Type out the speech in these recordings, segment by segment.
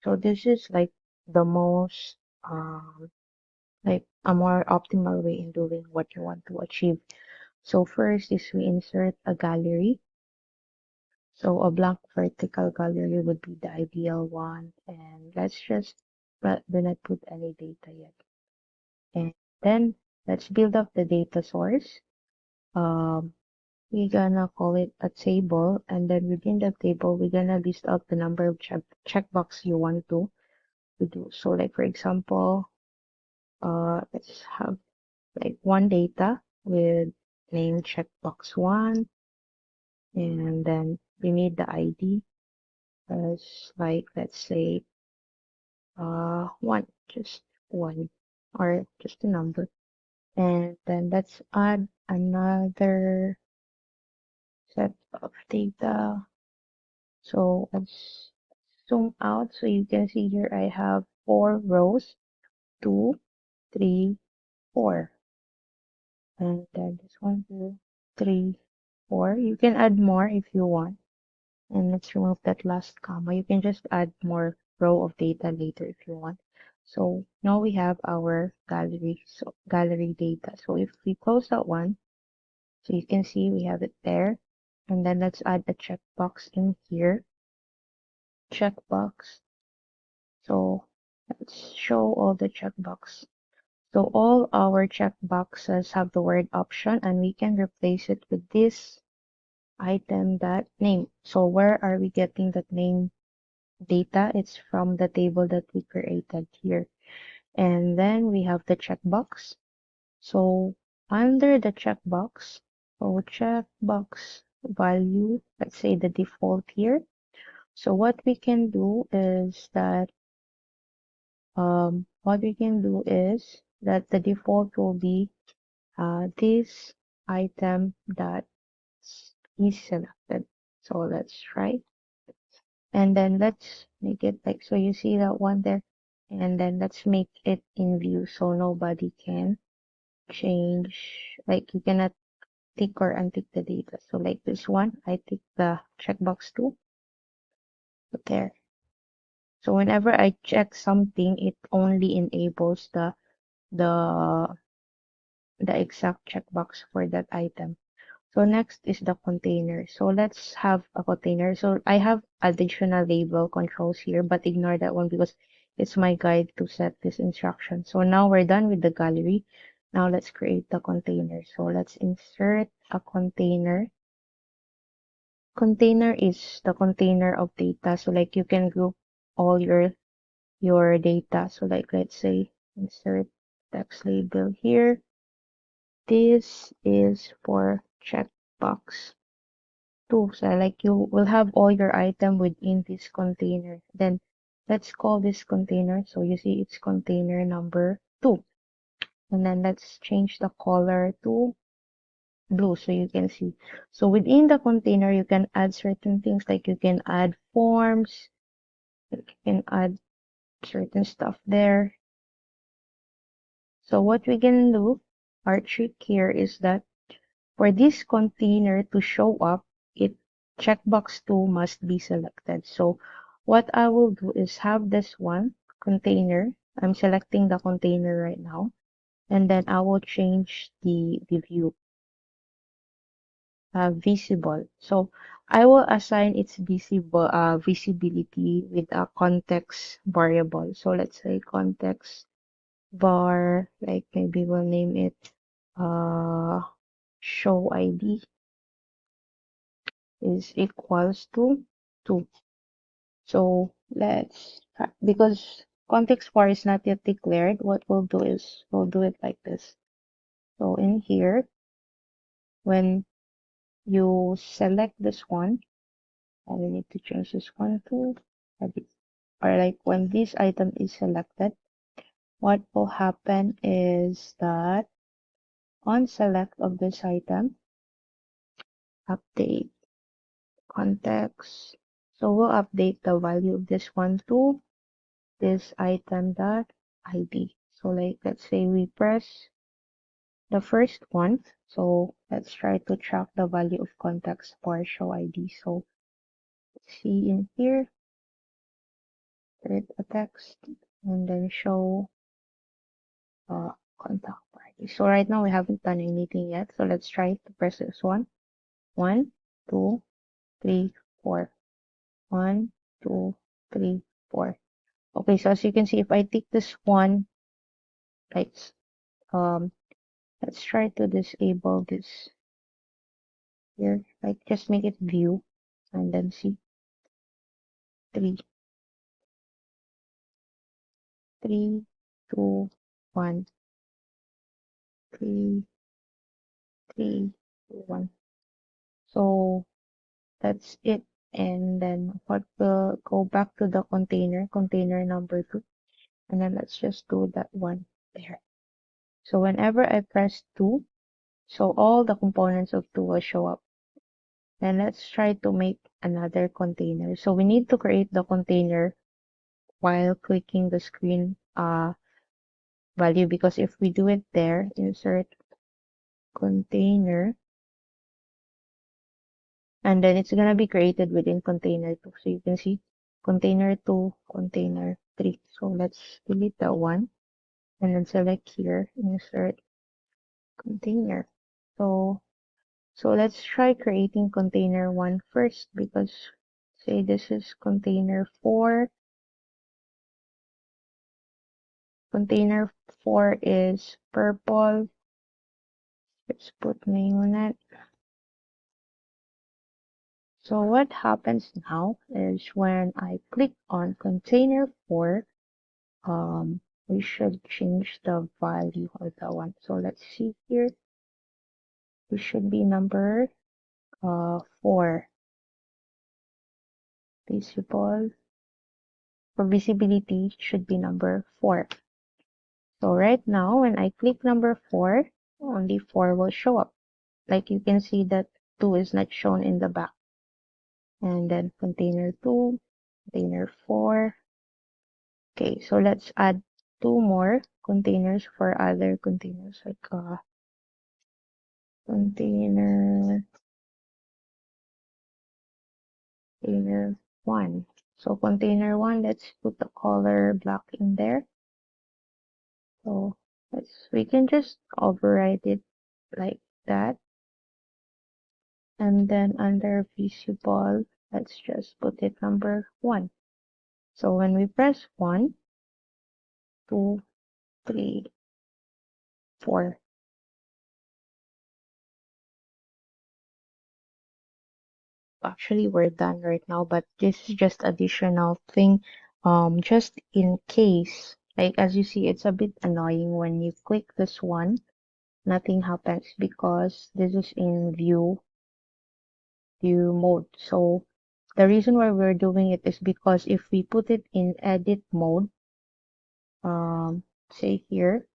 So this is like the most like a more optimal way in doing what you want to achieve. So first is we insert a gallery. So a blank vertical gallery would be the ideal one. And let's just do not put any data yet. And then let's build up the data source. Um, we're gonna call it a table, and then within the table, we're gonna list out the number of checkbox you want to do. So like for example, let's have like one data with name checkbox one, and then we need the ID as like let's say one, just one, or just a number. And then let's add another set of data. So let's zoom out so you can see here I have 4 rows, 2, 3, 4. And then this one, 2, 3, 4. You can add more if you want. And let's remove that last comma. You can just add more row of data later if you want. So now we have our gallery, so gallery data. So if we close that one, so you can see we have it there. And then let's add a checkbox in here. Checkbox. So let's show all the checkbox. So all our checkboxes have the word option, and we can replace it with this item that name. So where are we getting that name data? It's from the table that we created here. And then we have the checkbox. So under the checkbox, so checkbox value, let's say the default here. So what we can do is that the default will be this item that is selected. So let's try. And then let's make it like, so you see that one there. And then let's make it in view so nobody can change, like you cannot tick or untick the data. So like this one, I tick the checkbox 2, put there. So whenever I check something, it only enables the the exact checkbox for that item. So next is the container. So let's have a container. So I have additional label controls here, but ignore that one because it's my guide to set this instruction. So now we're done with the gallery. Now let's create the container. So let's insert a container. Container is the container of data. So like you can group all your data. So like let's say insert text label here. This is for checkbox 2. So like you will have all your item within this container. Then let's call this container. So you see it's container number 2. And then let's change the color to blue so you can see. So within the container, you can add certain things like you can add forms, you can add certain stuff there. So what we can do, our trick here is that for this container to show up, it checkbox 2 must be selected. So what I will do is have this one container. I'm selecting the container right now, and then I will change the view visible. So I will assign its visibility with a context variable. So let's say context var, like maybe we'll name it uh show ID is equals to 2. So let's try, because context var is not yet declared, what we'll do is we'll do it like this. So in here, when you select this one, I will need to change this one to edit. Or like when this item is selected, what will happen is that on select of this item, update context. So we'll update the value of this one to this item dot ID. So like let's say we press the first one. So let's try to track the value of context for show ID. So let's see in here. create a text, and then show contact party. So right now we haven't done anything yet. So let's try to press this one. 1, 2, 3, 4. 1, 2, 3, 4. Okay, so as you can see, if I take this one, like, um, let's try to disable this here. Like, just make it view, and then see 3, 3, 2, 1, 3, 3, 2, 1. So that's it. And then what will go back to the container number 2, and then let's just do that one there. So whenever I press 2, so all the components of 2 will show up. And let's try to make another container. So we need to create the container while clicking the screen value, because if we do it there, insert container, and then it's gonna be created within container 2. So you can see container 2, container 3. So let's delete that one, and then select here, insert container. So let's try creating container 1 first, because say this is container 4. Container 4 is purple. Let's put name on it. So what happens now is when I click on container 4, we should change the value of that one. So let's see here. It should be number 4. Visible. For visibility, it should be number 4. So right now, when I click number 4, only 4 will show up. Like you can see that 2 is not shown in the back. And then container 2, container 4. Okay, so let's add 2 more containers for other containers, like container 1. So container 1, let's put the color black in there. So we can just override it like that. And then under visible, let's just put it number 1. So when we press 1, 2, 3, 4. Actually, we're done right now, but this is just additional thing. Just in case, like as you see, it's a bit annoying when you click this one, nothing happens because this is in view mode. So the reason why we're doing it is because if we put it in edit mode, say here,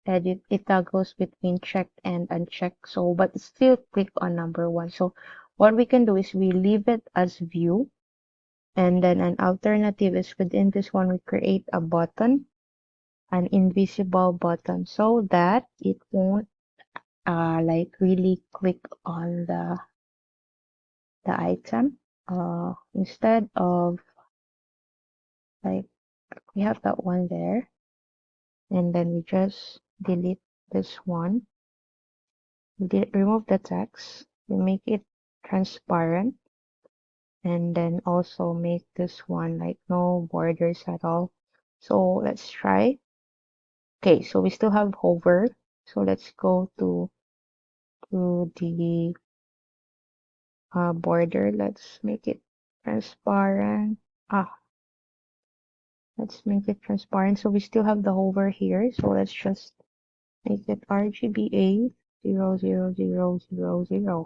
edit, it toggles between checked and unchecked. So, but still click on number 1. So what we can do is we leave it as view. And then an alternative is within this one, we create a button, an invisible button, so that it won't like really click on the item. Instead of like we have that one there, and then we just delete this one. We remove the text. We make it transparent, and then also make this one like no borders at all. So let's try. Okay, so we still have hover. So let's go to the border. Let's make it transparent. Let's make it transparent. So we still have the hover here. So let's just make it RGBA 00000.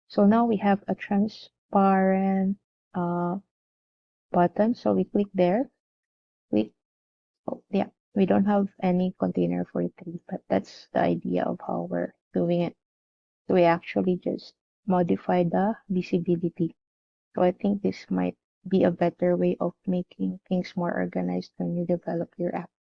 So now we have a transparent button. So we click there. Click. Oh, yeah. We don't have any container for 3, but that's the idea of how we're doing it. We actually just modify the visibility. So I think this might be a better way of making things more organized when you develop your app.